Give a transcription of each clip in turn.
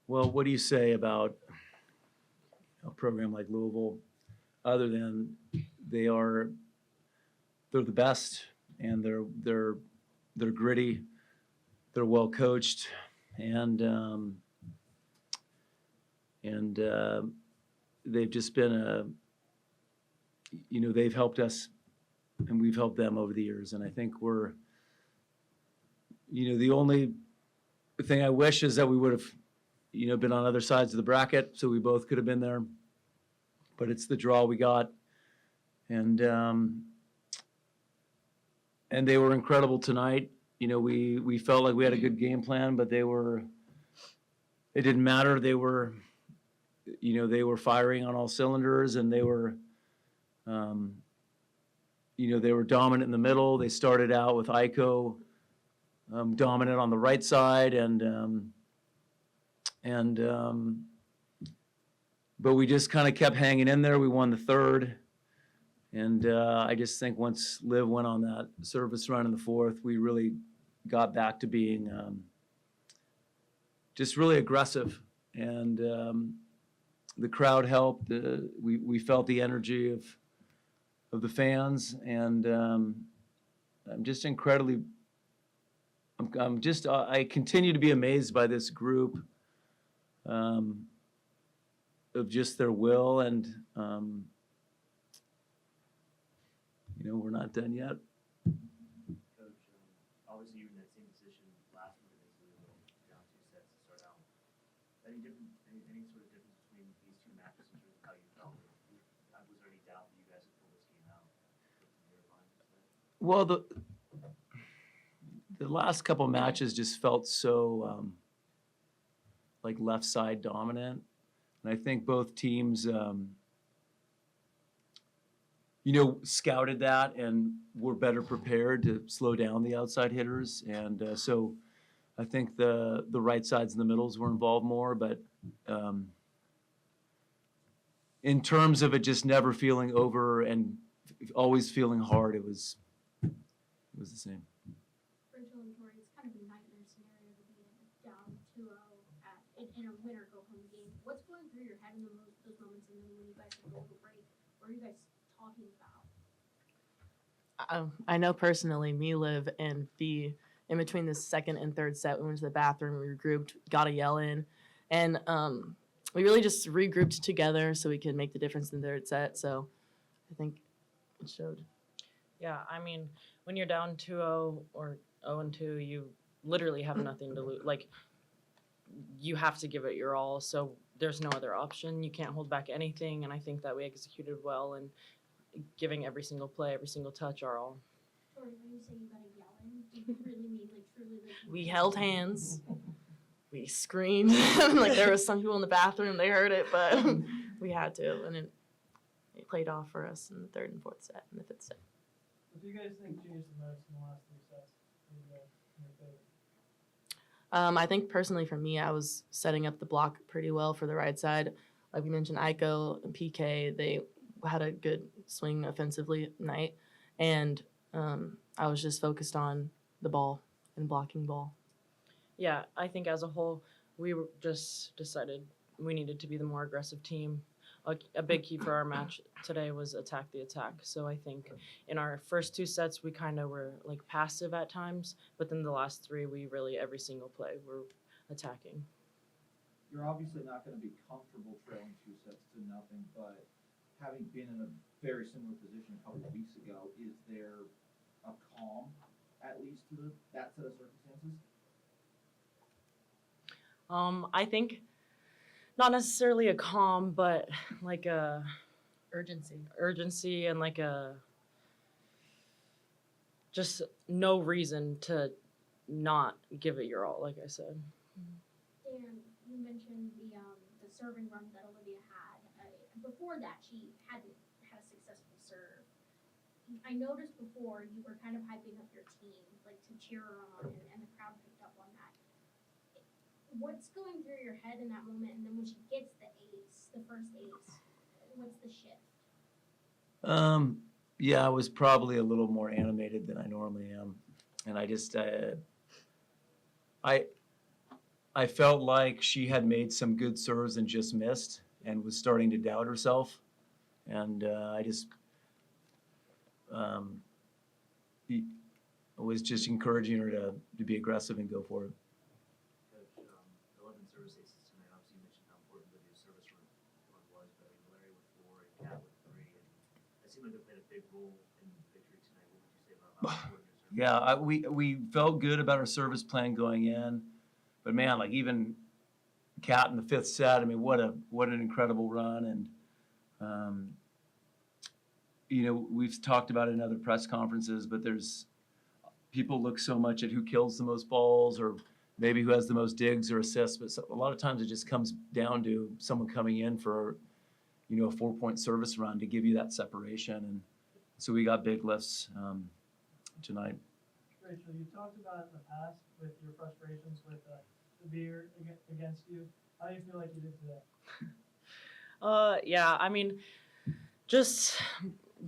Well, what do you say about a program like Louisville, other than they're the best and they're gritty, they're well coached, and they've just been they've helped us and we've helped them over the years, and I think we're the only thing I wish is that we would have been on other sides of the bracket, so we both could have been there. But it's the draw we got, and they were incredible tonight. We felt like we had a good game plan, but it didn't matter. They were firing on all cylinders, and they were dominant in the middle. They started out with Iko dominant on the right side, but we just kind of kept hanging in there. We won the third, and I just think once Liv went on that service run in the fourth, we really got back to being just really aggressive, and the crowd helped. We felt the energy of the fans, and I'm just incredibly. I continue to be amazed by this group. Of just their will, and we're not done yet. Coach, obviously you were in that same position last week against Louisville, down 2 sets to start out. Any sort of difference between these two matches in terms of how you felt? Was there any doubt that you guys could pull this game out? Well, the last couple matches just felt so like left side dominant. And I think both teams, scouted that and were better prepared to slow down the outside hitters. And so I think the right sides and the middles were involved more. But in terms of it just never feeling over and always feeling hard, it was the same. Rachel and Torrey, it's kind of a nightmare scenario to be down 2-0 in a win or go home game. What's going through your head in those moments, and then when you guys go to break, what are you guys talking about? I know personally, me, Liv, and Fee, in between the second and third set, we went to the bathroom, we regrouped, got a yell in, and we really just regrouped together so we could make the difference in the third set. So I think it showed. Yeah, I mean, when you're down 2-0 or 0-2, you literally have nothing to lose. Like, you have to give it your all, so there's no other option. You can't hold back anything, and I think that we executed well and giving every single play, every single touch our all. Torrey, when you say you got to yell in, do you really mean like truly? Like, We held hands. We screamed. Like there was some people in the bathroom, they heard it, but we had to, and it played off for us in the third and fourth set and the fifth set. What do you guys think changed the most in the last 3 sets in your favor? I think personally for me, I was setting up the block pretty well for the right side. Like we mentioned, Iko and PK, they had a good swing offensively night, and I was just focused on the ball and blocking ball. Yeah, I think as a whole, we just decided we needed to be the more aggressive team. A big key for our match today was attack the attack. So I think in our first 2 sets, we kind of were like passive at times, but then the last 3, we really, every single play, were attacking. You're obviously not going to be comfortable trailing 2 sets to nothing, but having been in a very similar position a couple of weeks ago, is there a calm, at least, to that set of circumstances? I think not necessarily a calm, but like a urgency and like a just no reason to not give it your all, like I said. Dan, you mentioned the serving run that Olivia had. Before that, she hadn't had a successful serve. I noticed before you were kind of hyping up your team, like to cheer her on, and the crowd picked up on that. What's going through your head in that moment, and then when she gets the ace, the first ace, what's the shift? Yeah, I was probably a little more animated than I normally am, and I I felt like she had made some good serves and just missed and was starting to doubt herself. And I just was just encouraging her to be aggressive and go for it. Coach, 11 service aces tonight. Obviously, you mentioned how important Lydia's service run was, but I mean, Larry with 4 and Kat with 3, and it seemed like they played a big role in the victory tonight. What would you say about how important your service? Yeah, we felt good about our service plan going in, but man, like even Kat in the 5th set. I mean, what an incredible run, and we've talked about it in other press conferences, but there's people look so much at who kills the most balls or maybe who has the most digs or assists, but a lot of times it just comes down to someone coming in for a 4-point service run to give you that separation, and so we got big lifts tonight. Rachel, you talked about in the past with your frustrations with the beer against you. How do you feel like you did today? Yeah, I mean, just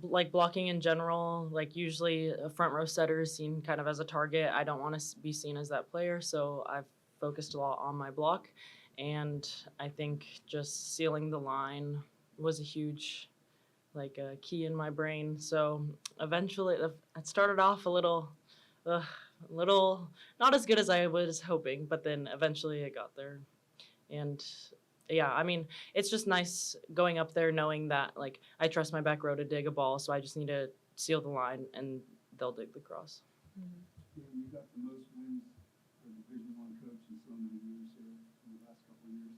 like blocking in general, like usually a front row setter is seen kind of as a target. I don't want to be seen as that player, so I've focused a lot on my block, and I think just sealing the line was a huge key in my brain. So eventually it started off a little not as good as I was hoping, but then eventually it got there. And yeah, I mean, it's just nice going up there knowing that like I trust my back row to dig a ball, so I just need to seal the line and they'll dig the cross. Yeah, you got the most wins for a Division I coach in so many years here in the last couple of years.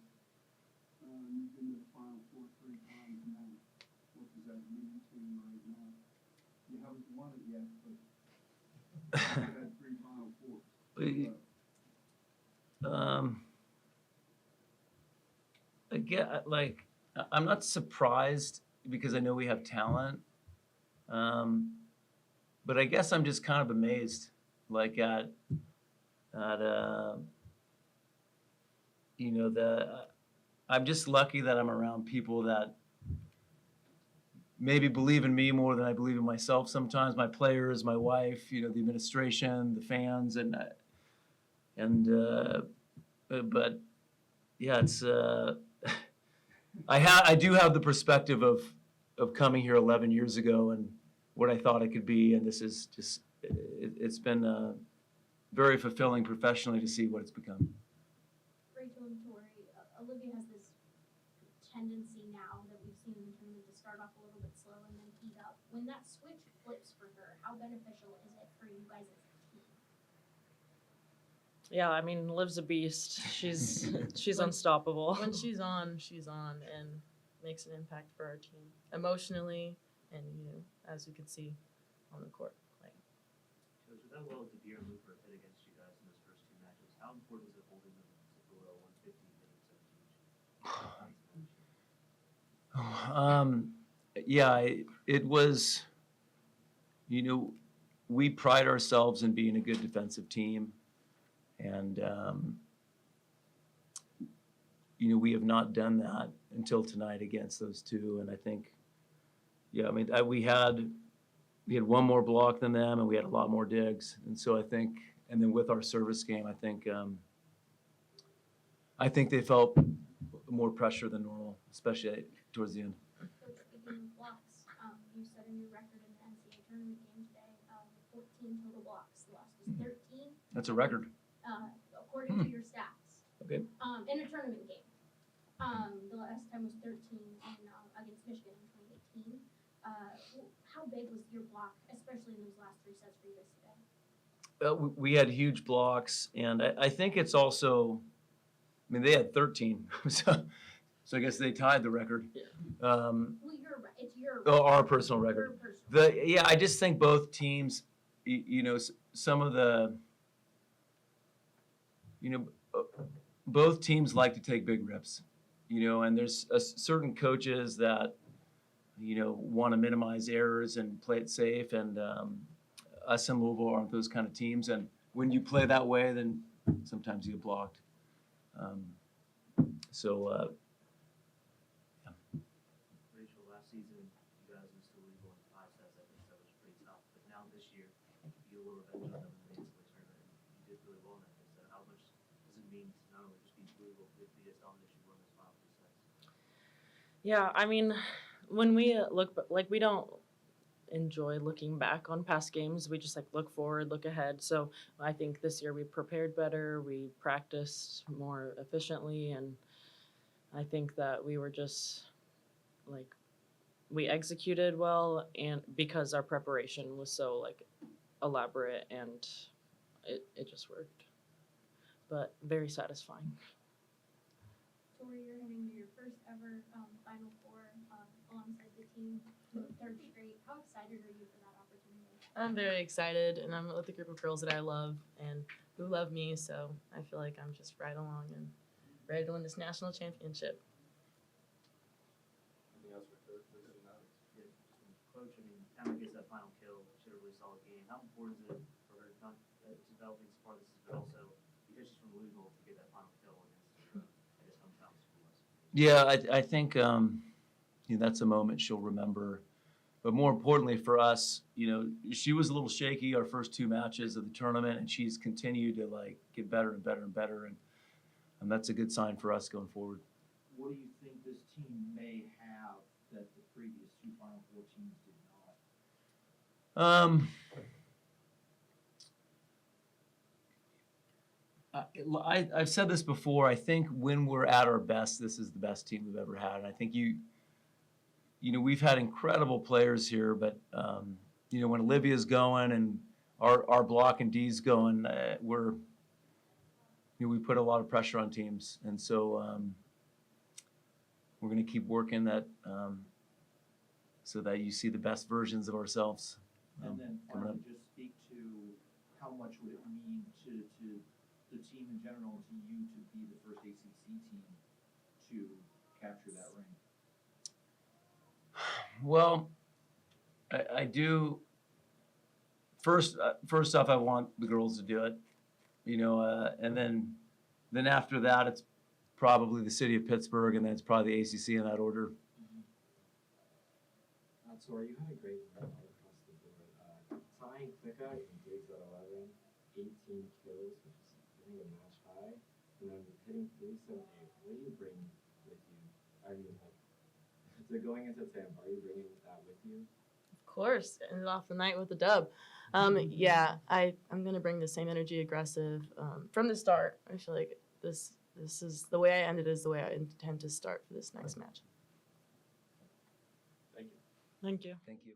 You've been to the Final Four 3 times now. What does that mean to you right now? You haven't won it yet, but you've had 3 Final Fours. Again, like I'm not surprised because I know we have talent, but I guess I'm just kind of amazed, like at I'm just lucky that I'm around people that maybe believe in me more than I believe in myself sometimes. My players, my wife, the administration, the fans, but yeah, it's I do have the perspective of coming here 11 years ago and what I thought it could be, and this is just it's been very fulfilling professionally to see what it's become. Rachel and Torrey, Olivia has this tendency now that we've seen in the tournament to start off a little bit slow and then heat up. When that switch flips for her, how beneficial is it for you guys as a team? Yeah, I mean, Liv's a beast. She's unstoppable. When she's on and makes an impact for our team emotionally and as you can see on the court. Coach, with how well did Beer and Looper hit against you guys in those first 2 matches? How important was it holding them to below 150 hitting 17? Yeah, it was. We pride ourselves in being a good defensive team, and we have not done that until tonight against those 2. And I think, yeah, I mean, we had one more block than them, and we had a lot more digs. And so I think, and then with our service game, I think they felt more pressure than normal, especially towards the end. Coach, speaking of blocks, you set a new record in the NCAA tournament game today, 14 total blocks. The last was 13. That's a record. According to your stats. Okay. In a tournament game. The last time was 13 against Michigan in 2018. How big was your block, especially in those last 3 sets for you guys today? We had huge blocks, and I think it's also, I mean, they had 13, so I guess they tied the record. Yeah. It's your Our personal record. Your personal. I just think both teams, some of the, both teams like to take big rips, and there's certain coaches that, want to minimize errors and play it safe, and us in Louisville aren't those kind of teams, and when you play that way, then sometimes you get blocked. Rachel, last season, you guys used to lose in 5 sets. I think that was pretty tough. But now this year, you a little revenge on them in the NCAA tournament. You did really well in that. So how much does it mean to not only just Yeah, I mean, when we we don't enjoy looking back on past games. We just like look forward, look ahead. So I think this year we prepared better, we practiced more efficiently, and I think that we were just like we executed well, and because our preparation was so like elaborate and it just worked. But very satisfying. Torrey, you're heading to your first ever Final Four alongside the team, third straight. How excited are you for that opportunity? I'm very excited, and I'm with a group of girls that I love and who love me, so I feel like I'm just right along and ready to win this national championship. Yeah, Coach, I mean, Emma gets that final kill. She had a really solid game. How important is it for her not developing as part of this, but also because she's from Louisville to get that final kill against her, I guess, hometown school? Yeah, I think that's a moment she'll remember. But more importantly for us, she was a little shaky our first two matches of the tournament, and she's continued to like get better and better and better, and that's a good sign for us going forward. What do you think this team may have that the previous two Final Four teams did not? I've said this before. I think when we're at our best, this is the best team we've ever had. And I think we've had incredible players here, but when Olivia's going and our block and D's going, we put a lot of pressure on teams, and so we're going to keep working that so that you see the best versions of ourselves. And then coming up. finally, just speak to how much would it mean to the team in general, to you, to be the first ACC team to capture that ring? Well, I do. First off, I want the girls to do it, and then after that, it's probably the city of Pittsburgh, and then it's probably the ACC in that order. Torrey, you had a great run all across the board. Tying Klika and Diggs at 11, 18 kills, which is hitting a match high, and then hitting 37-8. What do you bring with you? I mean, so going into Tampa, are you bringing that with you? Of course, ended off the night with a dub. Yeah, I'm gonna bring the same energy, aggressive from the start. I feel like this is the way I ended is the way I intend to start for this next match. Thank you. Thank you. Thank you.